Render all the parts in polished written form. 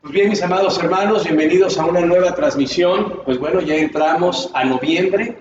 Pues bien, mis amados hermanos, bienvenidos a una nueva transmisión. Pues bueno, ya entramos a noviembre.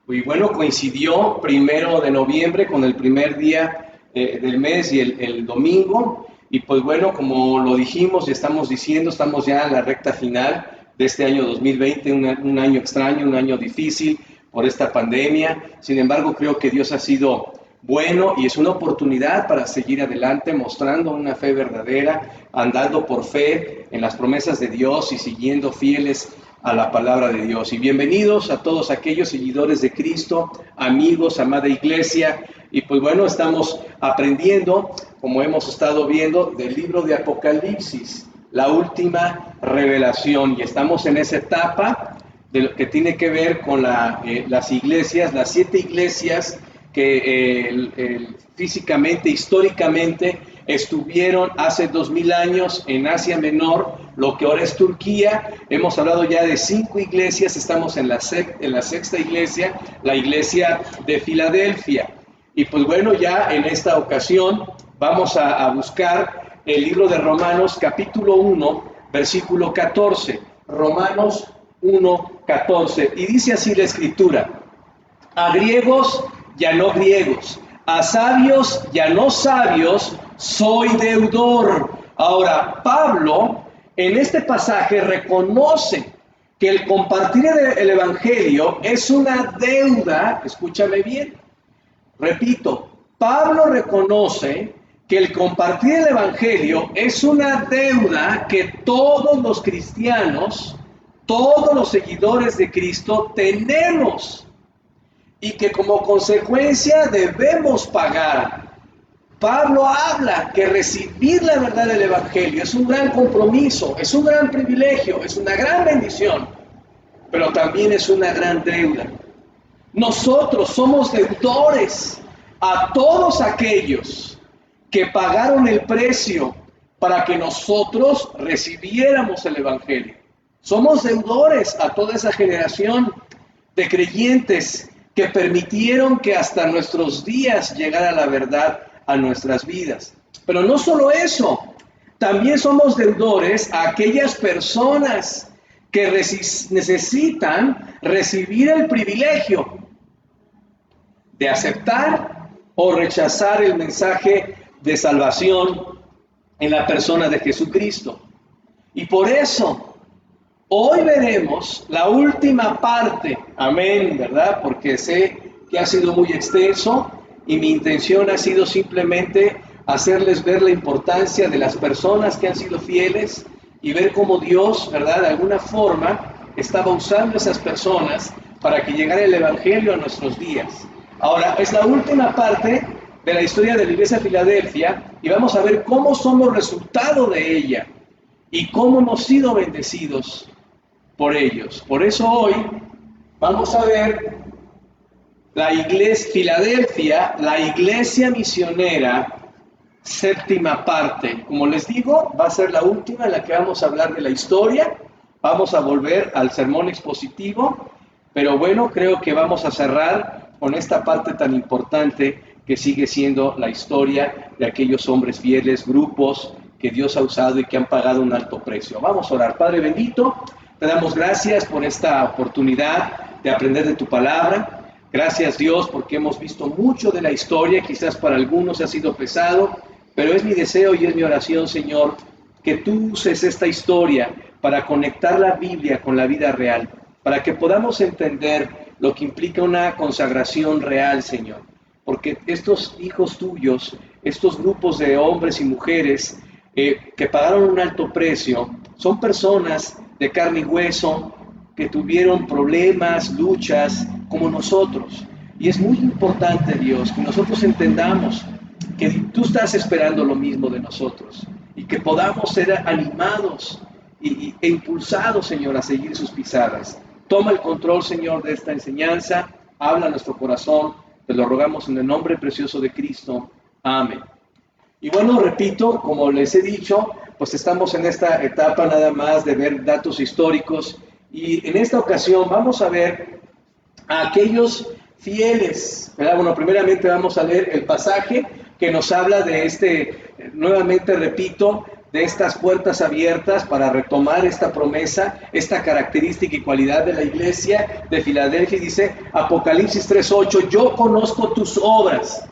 Y bueno, coincidió 1 de noviembre con el primer día del mes y el domingo. Y pues bueno, como lo dijimos y estamos diciendo, estamos ya en la recta final de este año 2020, un año extraño, un año difícil por esta pandemia. Sin embargo, creo que Dios ha sido bueno y es una oportunidad para seguir adelante mostrando una fe verdadera, andando por fe en las promesas de Dios y siguiendo fieles a la palabra de Dios. Y bienvenidos a todos aquellos seguidores de Cristo, amigos, amada iglesia. Y pues bueno, estamos aprendiendo, como hemos estado viendo, del libro de Apocalipsis, la última revelación. Y estamos en esa etapa de lo que tiene que ver con las iglesias, las 7 iglesias que físicamente, históricamente, estuvieron hace 2000 años en Asia Menor, lo que ahora es Turquía. Hemos hablado ya de 5 iglesias, estamos en la sexta iglesia, la iglesia de Filadelfia. Y pues bueno, ya en esta ocasión vamos a buscar el libro de Romanos, capítulo 1, versículo 14. Romanos 1, 14. Y dice así la Escritura: a griegos y a no griegos, a sabios y a no sabios, soy deudor. Ahora, Pablo en este pasaje reconoce que el compartir el Evangelio es una deuda. Escúchame bien, repito, Pablo reconoce que el compartir el Evangelio es una deuda que todos los cristianos, todos los seguidores de Cristo tenemos, y que como consecuencia debemos pagar. Pablo habla que recibir la verdad del Evangelio es un gran compromiso, es un gran privilegio, es una gran bendición, pero también es una gran deuda. Nosotros somos deudores a todos aquellos que pagaron el precio para que nosotros recibiéramos el Evangelio. Somos deudores a toda esa generación de creyentes que permitieron que hasta nuestros días llegara la verdad a nuestras vidas. Pero no solo eso, también somos deudores a aquellas personas que necesitan recibir el privilegio de aceptar o rechazar el mensaje de salvación en la persona de Jesucristo. Y por eso hoy veremos la última parte, amén, ¿verdad? Porque sé que ha sido muy extenso y mi intención ha sido simplemente hacerles ver la importancia de las personas que han sido fieles y ver cómo Dios, ¿verdad?, de alguna forma estaba usando a esas personas para que llegara el Evangelio a nuestros días. Ahora, es la última parte de la historia de la Iglesia de Filadelfia y vamos a ver cómo somos resultado de ella y cómo hemos sido bendecidos por ellos. Por eso hoy vamos a ver la iglesia Filadelfia, la iglesia misionera, séptima parte. Como les digo, va a ser la última en la que vamos a hablar de la historia. Vamos a volver al sermón expositivo, pero bueno, creo que vamos a cerrar con esta parte tan importante que sigue siendo la historia de aquellos hombres fieles, grupos que Dios ha usado y que han pagado un alto precio. Vamos a orar. Padre bendito, te damos gracias por esta oportunidad de aprender de tu palabra. Gracias, Dios, porque hemos visto mucho de la historia. Quizás para algunos ha sido pesado, pero es mi deseo y es mi oración, Señor, que tú uses esta historia para conectar la Biblia con la vida real, para que podamos entender lo que implica una consagración real, Señor. Porque estos hijos tuyos, estos grupos de hombres y mujeres que pagaron un alto precio, son personas de carne y hueso, que tuvieron problemas, luchas, como nosotros. Y es muy importante, Dios, que nosotros entendamos que tú estás esperando lo mismo de nosotros y que podamos ser animados e impulsados, Señor, a seguir sus pisadas. Toma el control, Señor, de esta enseñanza, habla a nuestro corazón, te lo rogamos en el nombre precioso de Cristo. Amén. Y bueno, repito, como les he dicho, pues estamos en esta etapa nada más de ver datos históricos y en esta ocasión vamos a ver a aquellos fieles, ¿verdad? Bueno, primeramente vamos a leer el pasaje que nos habla de nuevamente repito, de estas puertas abiertas para retomar esta promesa, esta característica y cualidad de la iglesia de Filadelfia. Dice Apocalipsis 3:8, yo conozco tus obras.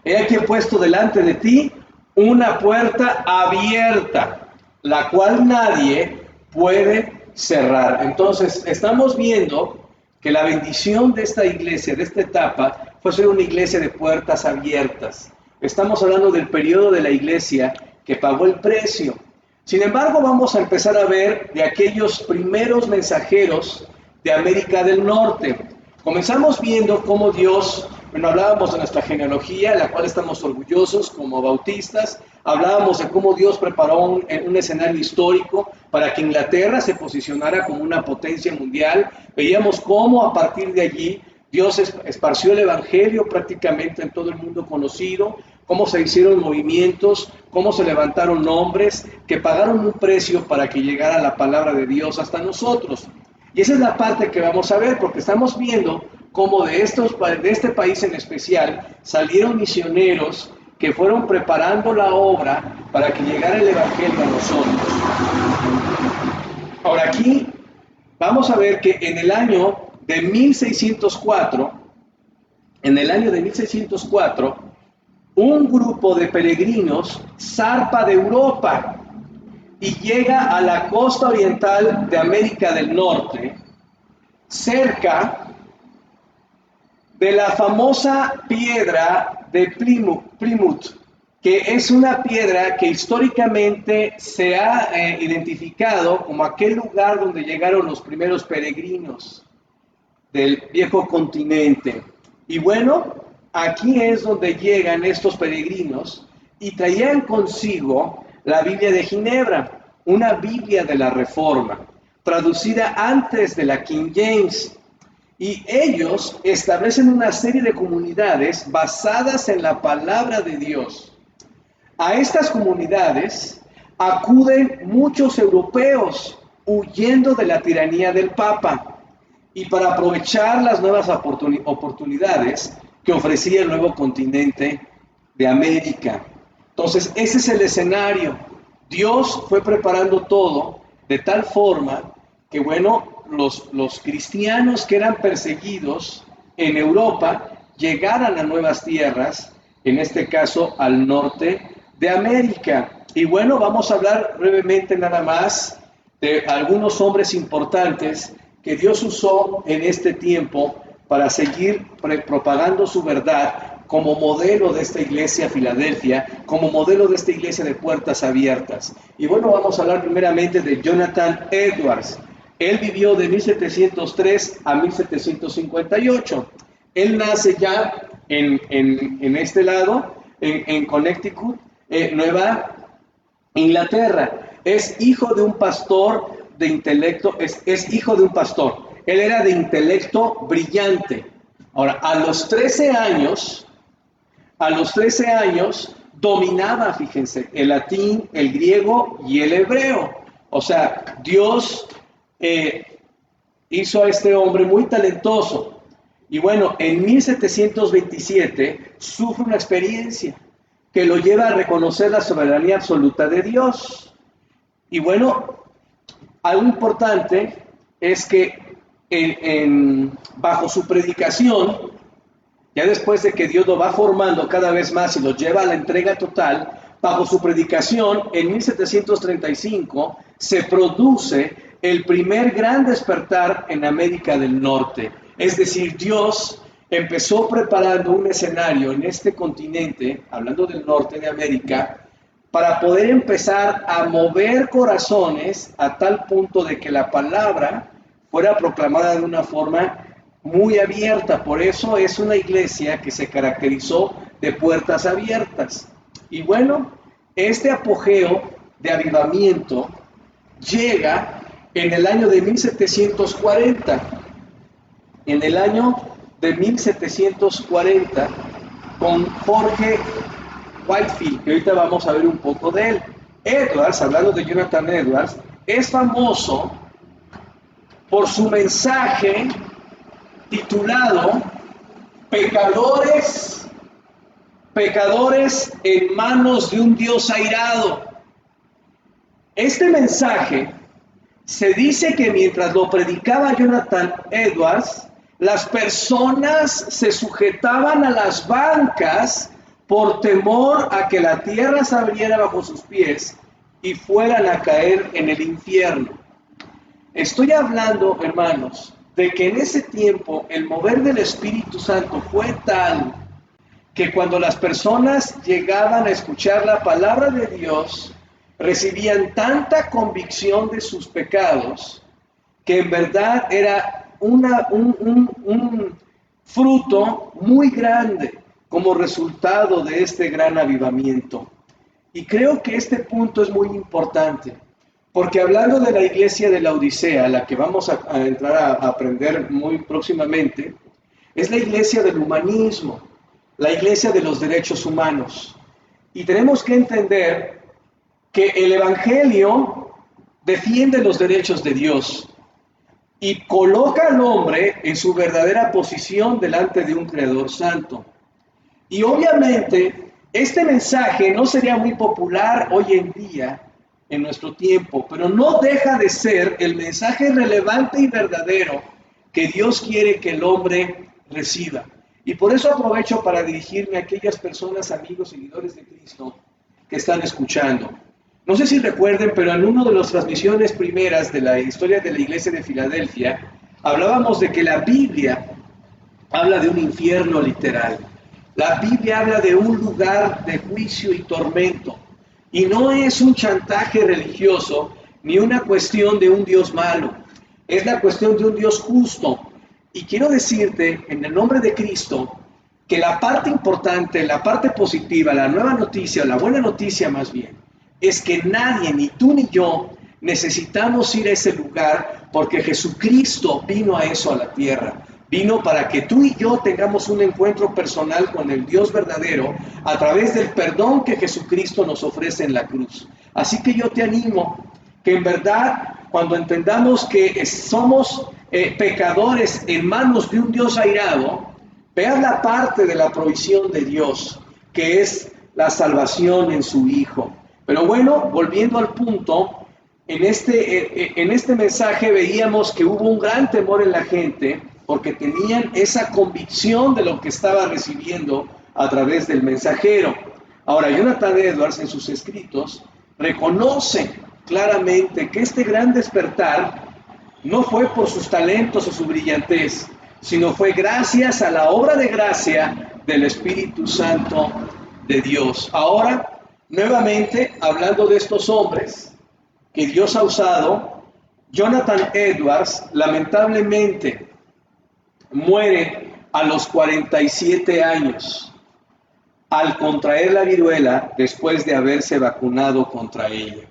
He aquí he puesto delante de ti una puerta abierta, la cual nadie puede cerrar. Entonces, estamos viendo que la bendición de esta iglesia, de esta etapa, fue ser una iglesia de puertas abiertas. Estamos hablando del periodo de la iglesia que pagó el precio. Sin embargo, vamos a empezar a ver de aquellos primeros mensajeros de América del Norte. Comenzamos viendo cómo Dios, hablábamos de nuestra genealogía, la cual estamos orgullosos como bautistas. Hablábamos de cómo Dios preparó un escenario histórico para que Inglaterra se posicionara como una potencia mundial. Veíamos cómo a partir de allí Dios esparció el evangelio prácticamente en todo el mundo conocido, cómo se hicieron movimientos, cómo se levantaron hombres que pagaron un precio para que llegara la palabra de Dios hasta nosotros. Y esa es la parte que vamos a ver, porque estamos viendo cómo de este país en especial salieron misioneros que fueron preparando la obra para que llegara el evangelio a nosotros. Ahora aquí vamos a ver que en el año de 1604, un grupo de peregrinos zarpa de Europa y llega a la costa oriental de América del Norte, cerca de la famosa piedra de Plymouth, que es una piedra que históricamente se ha identificado como aquel lugar donde llegaron los primeros peregrinos del viejo continente. Y bueno, aquí es donde llegan estos peregrinos y traían consigo la Biblia de Ginebra, una Biblia de la Reforma, traducida antes de la King James. Y ellos establecen una serie de comunidades basadas en la palabra de Dios. A estas comunidades acuden muchos europeos huyendo de la tiranía del Papa y para aprovechar las nuevas oportunidades que ofrecía el nuevo continente de América. Entonces, ese es el escenario. Dios fue preparando todo de tal forma que, bueno, los cristianos que eran perseguidos en Europa llegaran a nuevas tierras, en este caso al norte de América. Y bueno, vamos a hablar brevemente nada más de algunos hombres importantes que Dios usó en este tiempo para seguir propagando su verdad como modelo de esta iglesia Filadelfia, como modelo de esta iglesia de puertas abiertas. Y bueno, vamos a hablar primeramente de Jonathan Edwards. Él vivió de 1703 a 1758. Él nace ya en este lado, en Connecticut, Nueva Inglaterra. Es hijo de un pastor de intelecto, es hijo de un pastor. Él era de intelecto brillante. Ahora, a los 13 años dominaba, fíjense, el latín, el griego y el hebreo. O sea, Dios hizo a este hombre muy talentoso. Y bueno, en 1727 sufre una experiencia que lo lleva a reconocer la soberanía absoluta de Dios. Y bueno, algo importante es que bajo su predicación, ya después de que Dios lo va formando cada vez más y lo lleva a la entrega total, bajo su predicación, en 1735 se produce el primer gran despertar en América del Norte. Es decir, Dios empezó preparando un escenario en este continente, hablando del norte de América, para poder empezar a mover corazones a tal punto de que la palabra fuera proclamada de una forma muy abierta. Por eso es una iglesia que se caracterizó de puertas abiertas. Y bueno, este apogeo de avivamiento llega en el año de 1740. En el año de 1740, con Jorge Whitefield, que ahorita vamos a ver un poco de él. Edwards, hablando de Jonathan Edwards, es famoso por su mensaje titulado Pecadores en manos de un Dios airado. Este mensaje se dice que mientras lo predicaba Jonathan Edwards, las personas se sujetaban a las bancas por temor a que la tierra se abriera bajo sus pies y fueran a caer en el infierno. Estoy hablando, hermanos, de que en ese tiempo el mover del Espíritu Santo fue tal que cuando las personas llegaban a escuchar la palabra de Dios, recibían tanta convicción de sus pecados que en verdad era un fruto muy grande como resultado de este gran avivamiento. Y creo que este punto es muy importante, porque hablando de la iglesia de la Odisea, la que vamos a entrar a aprender muy próximamente, es la iglesia del humanismo, la iglesia de los derechos humanos. Y tenemos que entender que el Evangelio defiende los derechos de Dios y coloca al hombre en su verdadera posición delante de un Creador santo. Y obviamente este mensaje no sería muy popular hoy en día, en nuestro tiempo, pero no deja de ser el mensaje relevante y verdadero que Dios quiere que el hombre reciba. Y por eso aprovecho para dirigirme a aquellas personas, amigos, seguidores de Cristo, que están escuchando. No sé si recuerden, pero en una de las transmisiones primeras de la historia de la iglesia de Filadelfia, hablábamos de que la Biblia habla de un infierno literal. La Biblia habla de un lugar de juicio y tormento. Y no es un chantaje religioso, ni una cuestión de un Dios malo. Es la cuestión de un Dios justo. Y quiero decirte, en el nombre de Cristo, que la parte importante, la parte positiva, la nueva noticia, la buena noticia más bien, es que nadie, ni tú ni yo, necesitamos ir a ese lugar porque Jesucristo vino a eso, a la tierra. Vino para que tú y yo tengamos un encuentro personal con el Dios verdadero a través del perdón que Jesucristo nos ofrece en la cruz. Así que yo te animo que en verdad, cuando entendamos que somos pecadores en manos de un Dios airado, veas la parte de la provisión de Dios, que es la salvación en su Hijo. Pero bueno, volviendo al punto, en este mensaje veíamos que hubo un gran temor en la gente porque tenían esa convicción de lo que estaba recibiendo a través del mensajero. Ahora, Jonathan Edwards en sus escritos reconoce claramente que este gran despertar no fue por sus talentos o su brillantez, sino fue gracias a la obra de gracia del Espíritu Santo de Dios. Ahora, nuevamente, hablando de estos hombres que Dios ha usado, Jonathan Edwards lamentablemente muere a los 47 años al contraer la viruela después de haberse vacunado contra ella.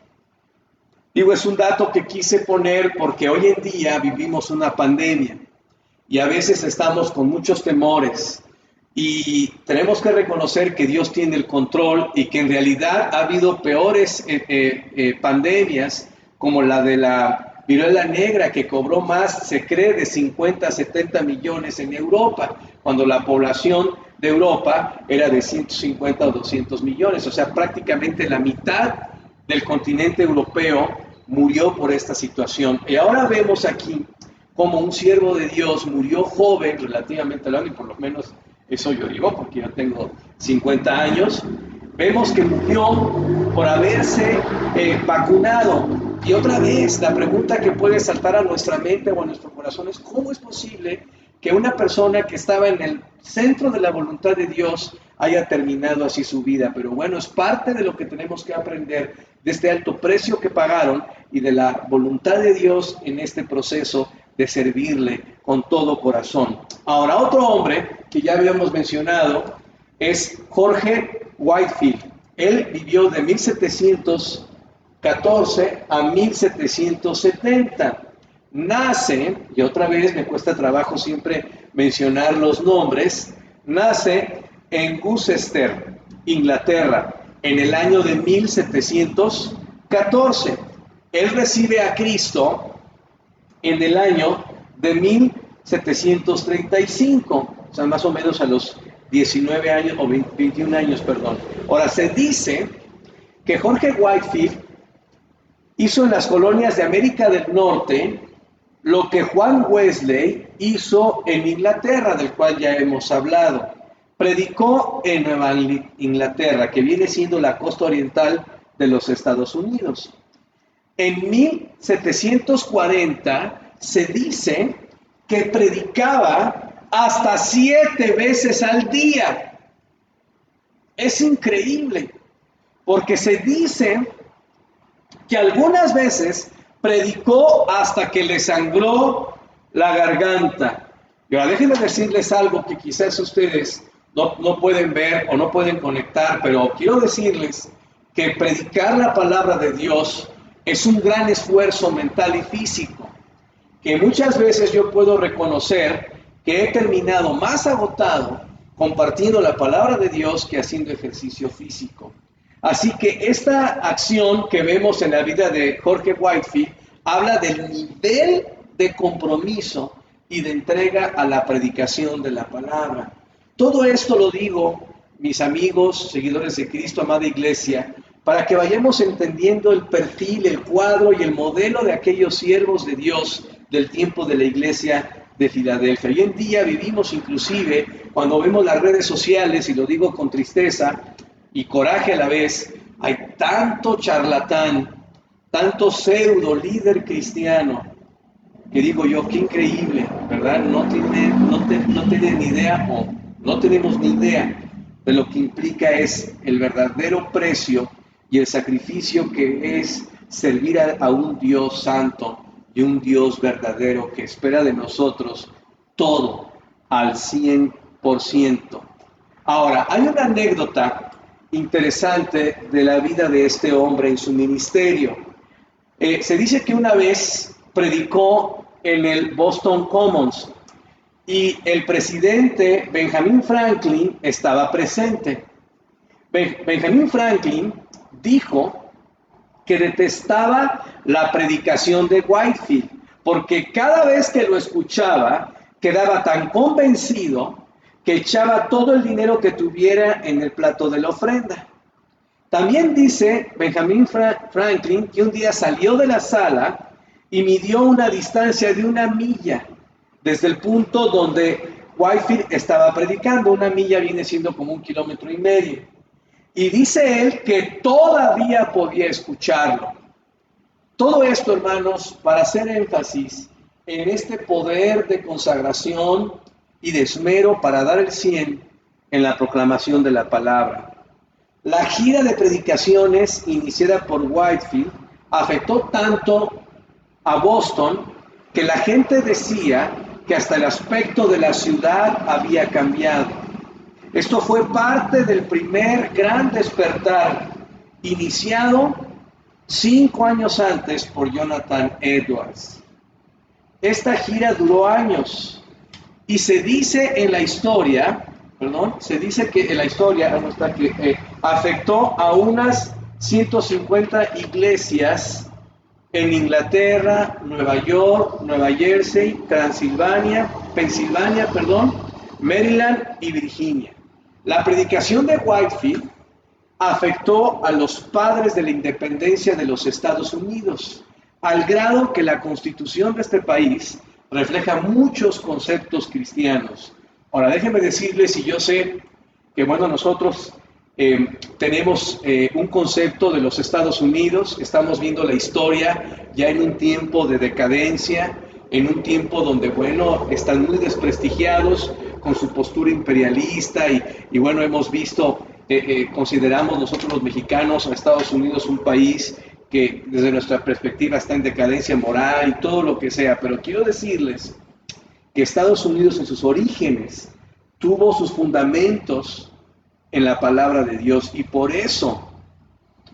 Digo, es un dato que quise poner porque hoy en día vivimos una pandemia y a veces estamos con muchos temores y tenemos que reconocer que Dios tiene el control y que en realidad ha habido peores pandemias como la de la viruela negra, que cobró más, se cree, de 50 a 70 millones en Europa, cuando la población de Europa era de 150 o 200 millones, o sea, prácticamente la mitad del continente europeo murió por esta situación. Y ahora vemos aquí como un siervo de Dios murió joven, relativamente al año, y por lo menos eso yo digo, porque yo tengo 50 años, vemos que murió por haberse vacunado. Y otra vez, la pregunta que puede saltar a nuestra mente o a nuestro corazón es: ¿cómo es posible que una persona que estaba en el centro de la voluntad de Dios haya terminado así su vida? Pero bueno, es parte de lo que tenemos que aprender de este alto precio que pagaron y de la voluntad de Dios en este proceso de servirle con todo corazón. Ahora, otro hombre que ya habíamos mencionado es Jorge Whitefield. Él vivió de 1714 a 1770. Nace, y otra vez me cuesta trabajo siempre mencionar los nombres, nace en Gloucester, Inglaterra, en el año de 1714. Él recibe a Cristo en el año de 1735, o sea, más o menos a los 19 años, o 21 años, perdón. Ahora, se dice que Jorge Whitefield hizo en las colonias de América del Norte lo que Juan Wesley hizo en Inglaterra, del cual ya hemos hablado. Predicó en Nueva Inglaterra, que viene siendo la costa oriental de los Estados Unidos. En 1740 se dice que predicaba hasta 7 veces al día. Es increíble, porque se dice que algunas veces predicó hasta que le sangró la garganta. Y ahora déjenme decirles algo que quizás ustedes no pueden ver o no pueden conectar, pero quiero decirles que predicar la palabra de Dios es un gran esfuerzo mental y físico, que muchas veces yo puedo reconocer que he terminado más agotado compartiendo la palabra de Dios que haciendo ejercicio físico. Así que esta acción que vemos en la vida de Jorge Whitefield habla del nivel de compromiso y de entrega a la predicación de la palabra. Todo esto lo digo, mis amigos, seguidores de Cristo, amada iglesia, para que vayamos entendiendo el perfil, el cuadro y el modelo de aquellos siervos de Dios del tiempo de la iglesia de Filadelfia. Hoy en día vivimos inclusive, cuando vemos las redes sociales, y lo digo con tristeza y coraje a la vez, hay tanto charlatán, tanto pseudo líder cristiano, que digo yo, qué increíble, ¿verdad? No tienen ni idea, o no tenemos ni idea de lo que implica es el verdadero precio y el sacrificio que es servir a un Dios santo y un Dios verdadero que espera de nosotros todo al 100%. Ahora, hay una anécdota interesante de la vida de este hombre en su ministerio. Se dice que una vez predicó en el Boston Commons y el presidente Benjamin Franklin estaba presente. Benjamin Franklin dijo que detestaba la predicación de Whitefield porque cada vez que lo escuchaba quedaba tan convencido que echaba todo el dinero que tuviera en el plato de la ofrenda. También dice Benjamin Franklin que un día salió de la sala y midió una distancia de 1 milla desde el punto donde Whitefield estaba predicando. 1 milla viene siendo como 1,5 kilómetros. Y dice él que todavía podía escucharlo. Todo esto, hermanos, para hacer énfasis en este poder de consagración y de esmero para dar el 100 en la proclamación de la palabra. La gira de predicaciones iniciada por Whitefield afectó tanto a Boston que la gente decía que hasta el aspecto de la ciudad había cambiado. Esto fue parte del primer gran despertar iniciado 5 años antes por Jonathan Edwards. Esta gira duró años y se dice en la historia, afectó a unas 150 iglesias en Inglaterra, Nueva York, Nueva Jersey, Pensilvania, Maryland y Virginia. La predicación de Whitefield afectó a los padres de la independencia de los Estados Unidos, al grado que la Constitución de este país refleja muchos conceptos cristianos. Ahora, déjenme decirles, y yo sé que, nosotros tenemos un concepto de los Estados Unidos, estamos viendo la historia ya en un tiempo de decadencia, en un tiempo donde, están muy desprestigiados con su postura imperialista y hemos visto, consideramos nosotros los mexicanos a Estados Unidos un país que desde nuestra perspectiva está en decadencia moral y todo lo que sea, pero quiero decirles que Estados Unidos en sus orígenes tuvo sus fundamentos en la palabra de Dios y por eso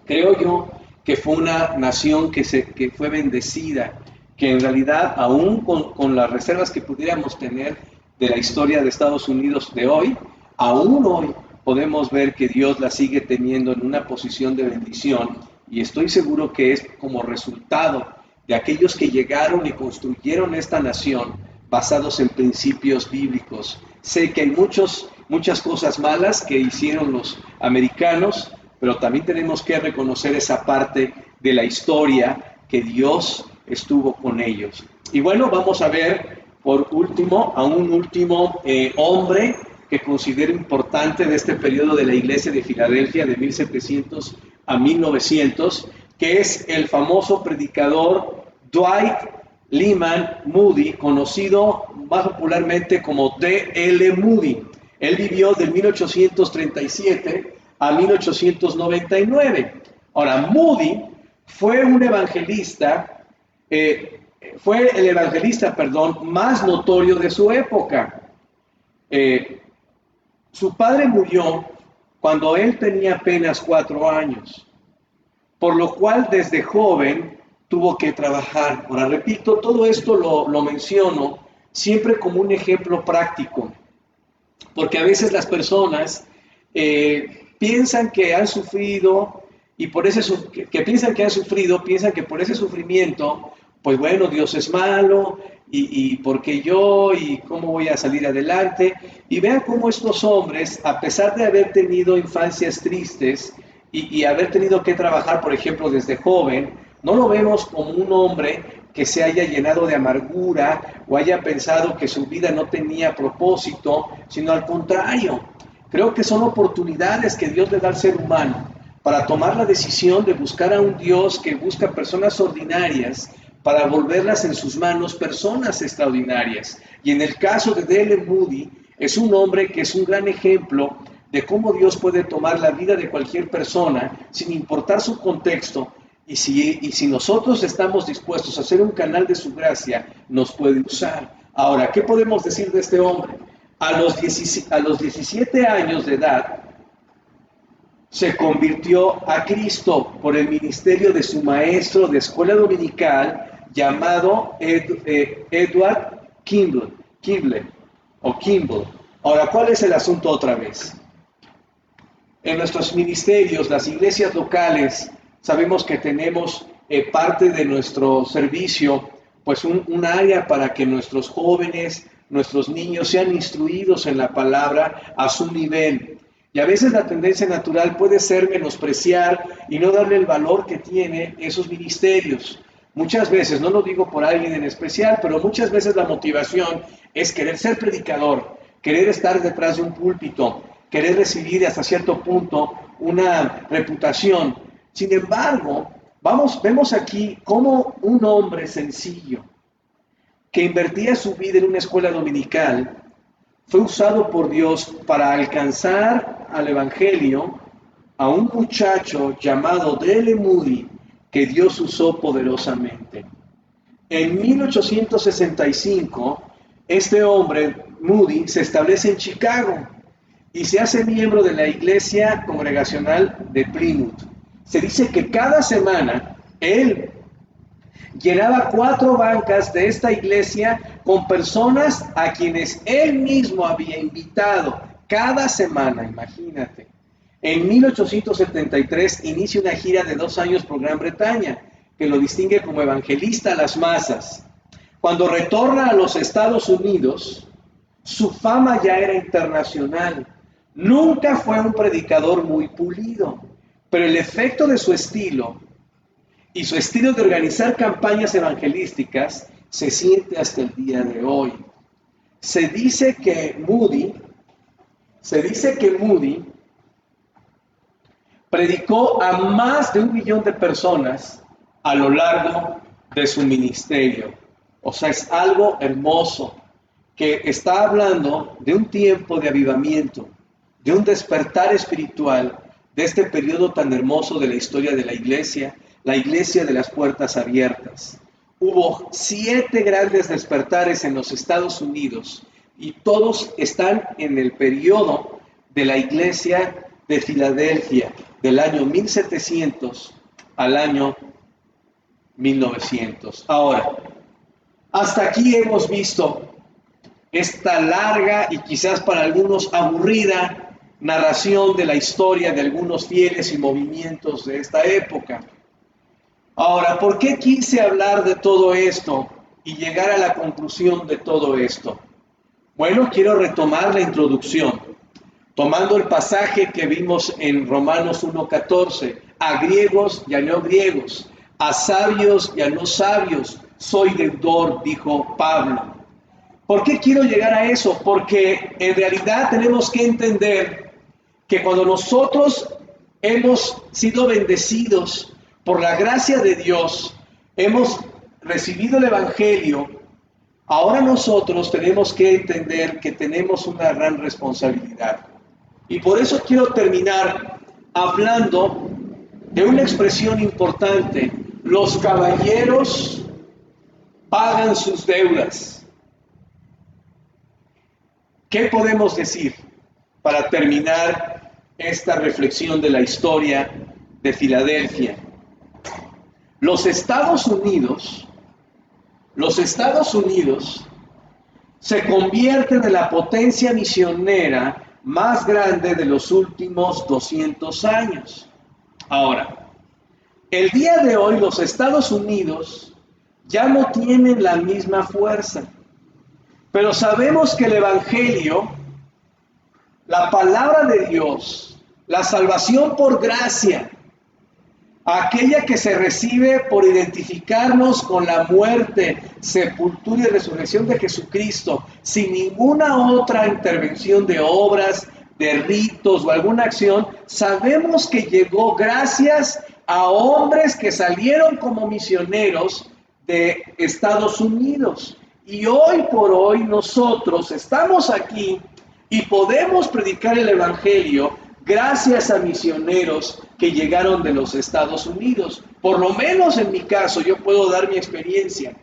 creo yo que fue una nación que fue bendecida, que en realidad aún con las reservas que pudiéramos tener de la historia de Estados Unidos de hoy, aún hoy podemos ver que Dios la sigue teniendo en una posición de bendición y estoy seguro que es como resultado de aquellos que llegaron y construyeron esta nación basados en principios bíblicos. Sé que hay muchas cosas malas que hicieron los americanos, pero también tenemos que reconocer esa parte de la historia que Dios estuvo con ellos. Y bueno, vamos a ver por último a un último hombre que considero importante de este periodo de la iglesia de Filadelfia de 1700 a 1900, que es el famoso predicador Dwight Lyman Moody, conocido más popularmente como D.L. Moody. Él vivió de 1837 a 1899. Ahora, Moody fue un evangelista, fue el evangelista, más notorio de su época. Su padre murió cuando él tenía apenas 4 años, por lo cual desde joven tuvo que trabajar. Ahora, repito, todo esto lo menciono siempre como un ejemplo práctico, porque a veces las personas piensan que han sufrido y por ese piensan que por ese sufrimiento, pues bueno, Dios es malo y porque yo y cómo voy a salir adelante. Y vean cómo estos hombres, a pesar de haber tenido infancias tristes y haber tenido que trabajar, por ejemplo, desde joven, no lo vemos como un hombre que se haya llenado de amargura o haya pensado que su vida no tenía propósito, sino al contrario. Creo que son oportunidades que Dios le da al ser humano para tomar la decisión de buscar a un Dios que busca personas ordinarias para volverlas en sus manos personas extraordinarias. Y en el caso de D.L. Moody, es un hombre que es un gran ejemplo de cómo Dios puede tomar la vida de cualquier persona sin importar su contexto. Y si nosotros estamos dispuestos a ser un canal de su gracia, nos puede usar. Ahora, ¿qué podemos decir de este hombre? A los 17 años de edad, se convirtió a Cristo por el ministerio de su maestro de escuela dominical llamado Edward Kimball. Ahora, ¿cuál es el asunto otra vez? En nuestros ministerios, las iglesias locales, sabemos que tenemos parte de nuestro servicio, pues un área para que nuestros jóvenes, nuestros niños sean instruidos en la palabra a su nivel. Y a veces la tendencia natural puede ser menospreciar y no darle el valor que tiene esos ministerios. Muchas veces, no lo digo por alguien en especial, pero muchas veces la motivación es querer ser predicador, querer estar detrás de un púlpito, querer recibir hasta cierto punto una reputación. Sin embargo, vemos aquí cómo un hombre sencillo que invertía su vida en una escuela dominical fue usado por Dios para alcanzar al evangelio a un muchacho llamado D.L. Moody que Dios usó poderosamente. En 1865, este hombre, Moody, se establece en Chicago y se hace miembro de la iglesia congregacional de Plymouth. Se dice que cada semana él llenaba 4 bancas de esta iglesia con personas a quienes él mismo había invitado cada semana, imagínate. En 1873 inicia una gira de 2 años por Gran Bretaña, que lo distingue como evangelista a las masas. Cuando retorna a los Estados Unidos, su fama ya era internacional. Nunca fue un predicador muy pulido, pero el efecto de su estilo y su estilo de organizar campañas evangelísticas se siente hasta el día de hoy. Se dice que Moody predicó a más de 1 millón de personas a lo largo de su ministerio. O sea, es algo hermoso, que está hablando de un tiempo de avivamiento, de un despertar espiritual, de este periodo tan hermoso de la historia de la iglesia de las puertas abiertas. Hubo 7 grandes despertares en los Estados Unidos y todos están en el periodo de la iglesia de Filadelfia, del año 1700 al año 1900. Ahora, hasta aquí hemos visto esta larga y quizás para algunos aburrida narración de la historia de algunos fieles y movimientos de esta época. Ahora, ¿por qué quise hablar de todo esto y llegar a la conclusión de todo esto? Bueno, quiero retomar la introducción, tomando el pasaje que vimos en Romanos 1:14, a griegos y a no griegos. a sabios y a no sabios soy deudor, dijo Pablo. ¿Por qué quiero llegar a eso? Porque en realidad tenemos que entender que cuando nosotros hemos sido bendecidos por la gracia de Dios, hemos recibido el Evangelio, ahora nosotros tenemos que entender que tenemos una gran responsabilidad. Y por eso quiero terminar hablando de una expresión importante. Los caballeros pagan sus deudas. ¿Qué podemos decir para terminar esta reflexión de la historia de Filadelfia? Los Estados Unidos se convierten en la potencia misionera más grande de los últimos 200 años. Ahora, el día de hoy los Estados Unidos ya no tienen la misma fuerza, pero sabemos que el Evangelio, la palabra de Dios, la salvación por gracia, aquella que se recibe por identificarnos con la muerte, sepultura y resurrección de Jesucristo, sin ninguna otra intervención de obras, de ritos o alguna acción, sabemos que llegó gracias a hombres que salieron como misioneros de Estados Unidos. Y hoy por hoy nosotros estamos aquí y podemos predicar el Evangelio gracias a misioneros que llegaron de los Estados Unidos. Por lo menos en mi caso, yo puedo dar mi experiencia.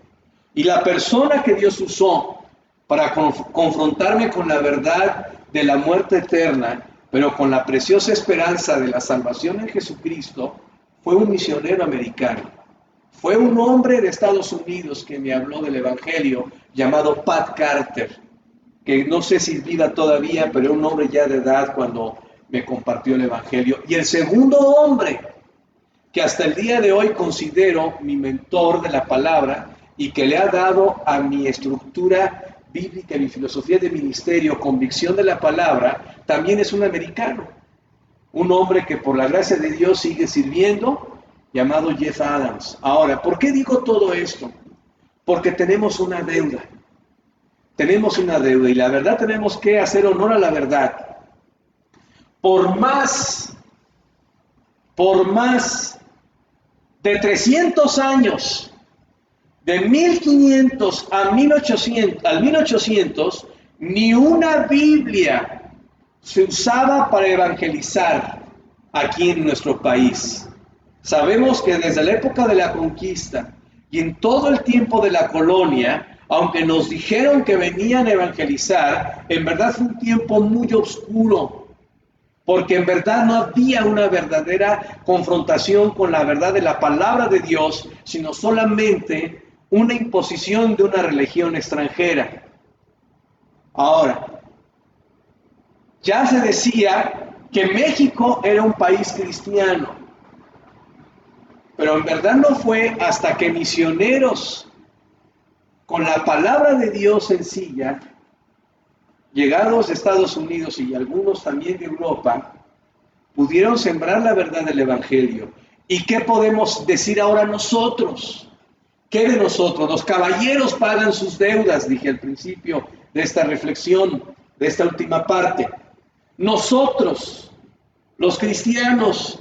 Y la persona que Dios usó para confrontarme con la verdad de la muerte eterna, pero con la preciosa esperanza de la salvación en Jesucristo, fue un misionero americano. Fue un hombre de Estados Unidos que me habló del Evangelio, llamado Pat Carter, que no sé si viva todavía, pero era un hombre ya de edad cuando me compartió el Evangelio. Y el segundo hombre, que hasta el día de hoy considero mi mentor de la palabra y que le ha dado a mi estructura bíblica, mi filosofía de ministerio, convicción de la palabra, también es un americano. Un hombre que por la gracia de Dios sigue sirviendo, llamado Jeff Adams. Ahora, ¿por qué digo todo esto? Porque tenemos una deuda. Tenemos una deuda y la verdad tenemos que hacer honor a la verdad. Por más de 300 años, de 1500 al 1800, ni una Biblia se usaba para evangelizar aquí en nuestro país. Sabemos que desde la época de la conquista y en todo el tiempo de la colonia, aunque nos dijeron que venían a evangelizar, en verdad fue un tiempo muy oscuro, porque en verdad no había una verdadera confrontación con la verdad de la palabra de Dios, sino solamente una imposición de una religión extranjera. Ahora, ya se decía que México era un país cristiano, pero en verdad no fue hasta que misioneros con la palabra de Dios sencilla, llegados de Estados Unidos y algunos también de Europa, pudieron sembrar la verdad del Evangelio. ¿Y qué podemos decir ahora nosotros? ¿Qué de nosotros? Los caballeros pagan sus deudas, dije al principio de esta reflexión, de esta última parte. Nosotros, los cristianos,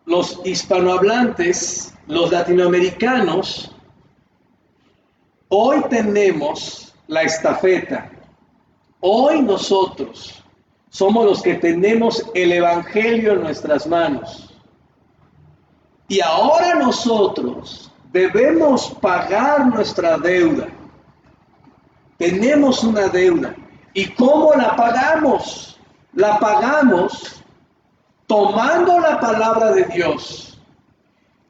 los hispanohablantes, los latinoamericanos, hoy tenemos la estafeta. Hoy nosotros somos los que tenemos el Evangelio en nuestras manos. Y ahora nosotros debemos pagar nuestra deuda. Tenemos una deuda. ¿Y cómo la pagamos? La pagamos tomando la palabra de Dios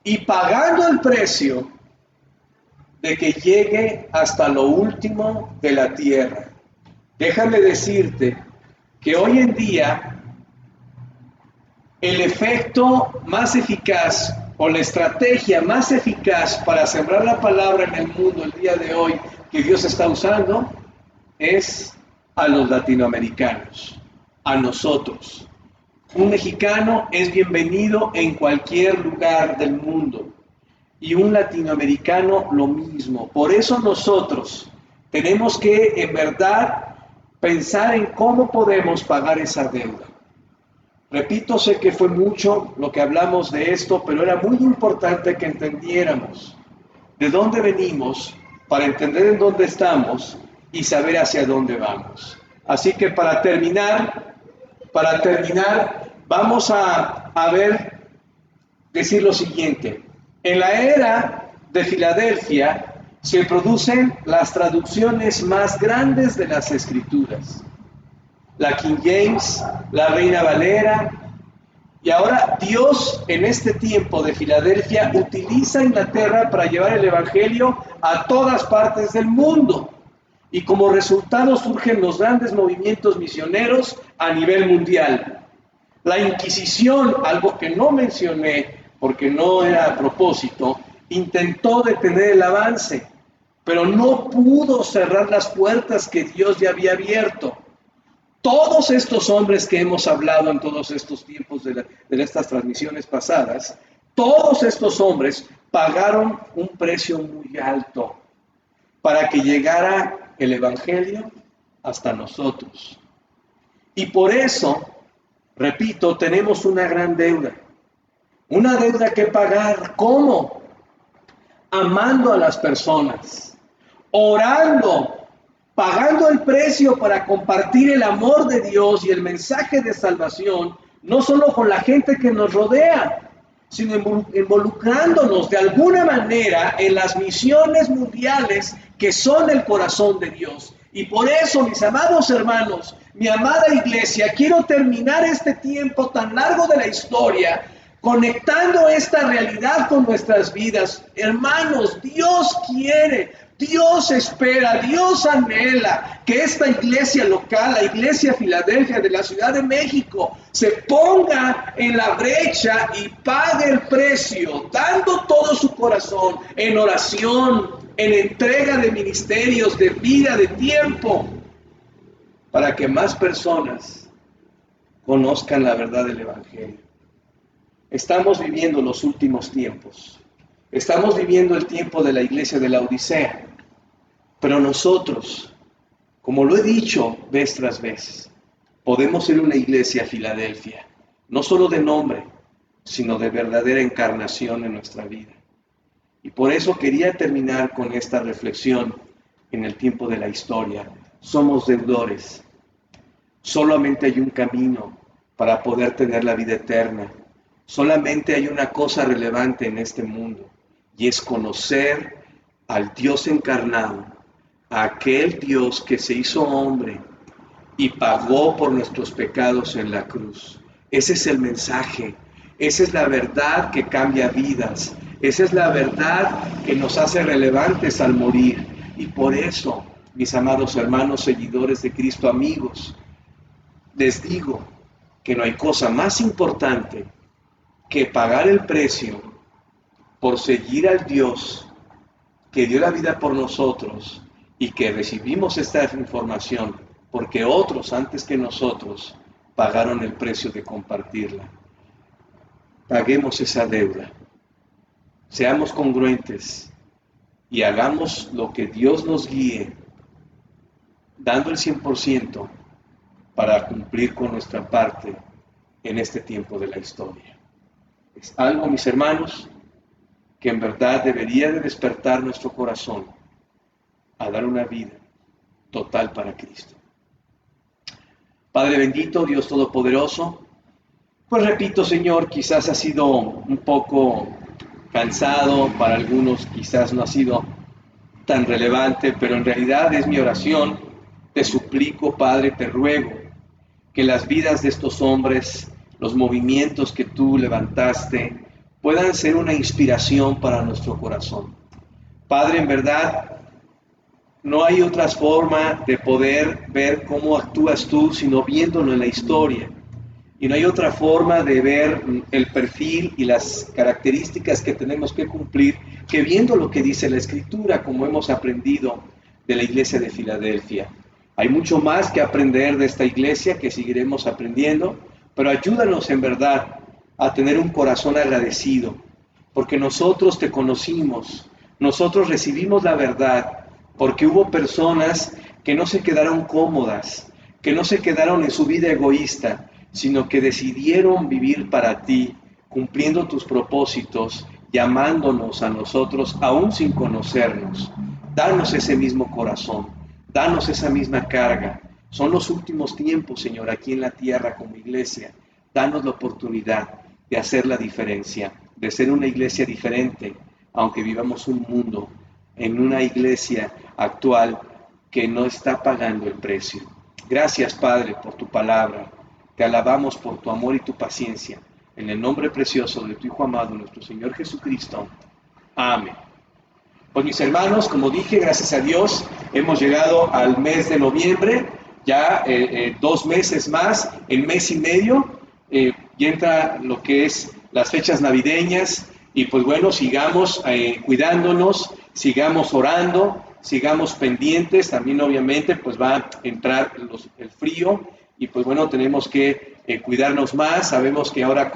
y pagando el precio de que llegue hasta lo último de la tierra. Déjame decirte que hoy en día el efecto más eficaz o la estrategia más eficaz para sembrar la palabra en el mundo el día de hoy que Dios está usando es a los latinoamericanos, a nosotros. Un mexicano es bienvenido en cualquier lugar del mundo y un latinoamericano lo mismo. Por eso nosotros tenemos que en verdad pensar en cómo podemos pagar esa deuda. Repito, sé que fue mucho lo que hablamos de esto, pero era muy importante que entendiéramos de dónde venimos para entender en dónde estamos y saber hacia dónde vamos. Así que para terminar, vamos a decir lo siguiente. En la era de Filadelfia se producen las traducciones más grandes de las Escrituras. La King James, la Reina Valera, y ahora Dios en este tiempo de Filadelfia utiliza a Inglaterra para llevar el Evangelio a todas partes del mundo. Y como resultado surgen los grandes movimientos misioneros a nivel mundial. La Inquisición, algo que no mencioné porque no era a propósito, intentó detener el avance, pero no pudo cerrar las puertas que Dios ya había abierto. Todos estos hombres que hemos hablado en todos estos tiempos de estas transmisiones pasadas, todos estos hombres pagaron un precio muy alto para que llegara el Evangelio hasta nosotros. Y por eso, repito, tenemos una gran deuda que pagar. ¿Cómo? Amando a las personas, orando, pagando el precio para compartir el amor de Dios y el mensaje de salvación, no solo con la gente que nos rodea, sino involucrándonos de alguna manera en las misiones mundiales que son el corazón de Dios. Y por eso, mis amados hermanos, mi amada iglesia, quiero terminar este tiempo tan largo de la historia conectando esta realidad con nuestras vidas. Hermanos, Dios quiere, Dios espera, Dios anhela que esta iglesia local, la iglesia Filadelfia de la Ciudad de México, se ponga en la brecha y pague el precio, dando todo su corazón en oración, en entrega de ministerios, de vida, de tiempo, para que más personas conozcan la verdad del Evangelio. Estamos viviendo los últimos tiempos. Estamos viviendo el tiempo de la iglesia de la Odisea. Pero nosotros, como lo he dicho vez tras vez, podemos ser una iglesia Filadelfia, no solo de nombre, sino de verdadera encarnación en nuestra vida. Y por eso quería terminar con esta reflexión en el tiempo de la historia. Somos deudores. Solamente hay un camino para poder tener la vida eterna. Solamente hay una cosa relevante en este mundo, y es conocer al Dios encarnado, a aquel Dios que se hizo hombre y pagó por nuestros pecados en la cruz. Ese es el mensaje, esa es la verdad que cambia vidas, esa es la verdad que nos hace relevantes al morir. Y por eso, mis amados hermanos, seguidores de Cristo, amigos, les digo que no hay cosa más importante que pagar el precio por seguir al Dios que dio la vida por nosotros y que recibimos esta información porque otros antes que nosotros pagaron el precio de compartirla. Paguemos esa deuda, seamos congruentes y hagamos lo que Dios nos guíe, dando el 100% para cumplir con nuestra parte en este tiempo de la historia. Es algo, mis hermanos, que en verdad debería de despertar nuestro corazón a dar una vida total para Cristo. Padre bendito, Dios todopoderoso, pues repito, Señor, quizás ha sido un poco cansado, para algunos quizás no ha sido tan relevante, pero en realidad es mi oración. Te suplico, Padre, te ruego que las vidas de estos hombres, los movimientos que tú levantaste, puedan ser una inspiración para nuestro corazón. Padre, en verdad, no hay otra forma de poder ver cómo actúas tú, sino viéndolo en la historia. Y no hay otra forma de ver el perfil y las características que tenemos que cumplir que viendo lo que dice la Escritura, como hemos aprendido de la iglesia de Filadelfia. Hay mucho más que aprender de esta iglesia, que seguiremos aprendiendo, pero ayúdanos en verdad a tener un corazón agradecido, porque nosotros te conocimos, nosotros recibimos la verdad, porque hubo personas que no se quedaron cómodas, que no se quedaron en su vida egoísta, sino que decidieron vivir para ti, cumpliendo tus propósitos, llamándonos a nosotros aún sin conocernos. Danos ese mismo corazón, danos esa misma carga. Son los últimos tiempos, Señor, aquí en la tierra como iglesia. Danos la oportunidad de hacer la diferencia, de ser una iglesia diferente, aunque vivamos un mundo, en una iglesia actual que no está pagando el precio. Gracias, Padre, por tu palabra. Te alabamos por tu amor y tu paciencia. En el nombre precioso de tu Hijo amado, nuestro Señor Jesucristo. Amén. Pues mis hermanos, como dije, gracias a Dios, hemos llegado al mes de noviembre, ya 2 meses más, en mes y medio, y entra lo que es las fechas navideñas, y pues bueno, sigamos cuidándonos, sigamos orando, sigamos pendientes, también obviamente pues va a entrar el frío, y pues bueno, tenemos que cuidarnos más. Sabemos que ahora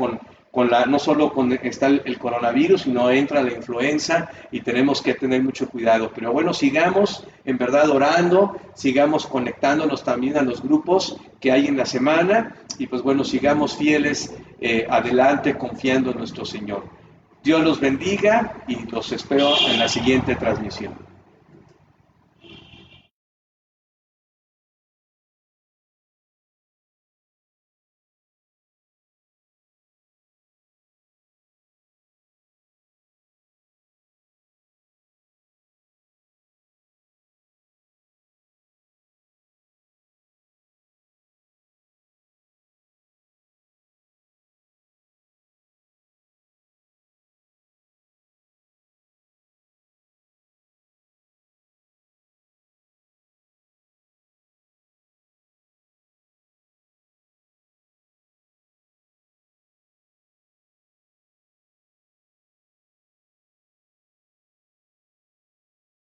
no solo está el coronavirus, sino entra la influenza y tenemos que tener mucho cuidado. Pero bueno, sigamos en verdad orando, sigamos conectándonos también a los grupos que hay en la semana y pues bueno, sigamos fieles adelante confiando en nuestro Señor. Dios los bendiga y los espero en la siguiente transmisión.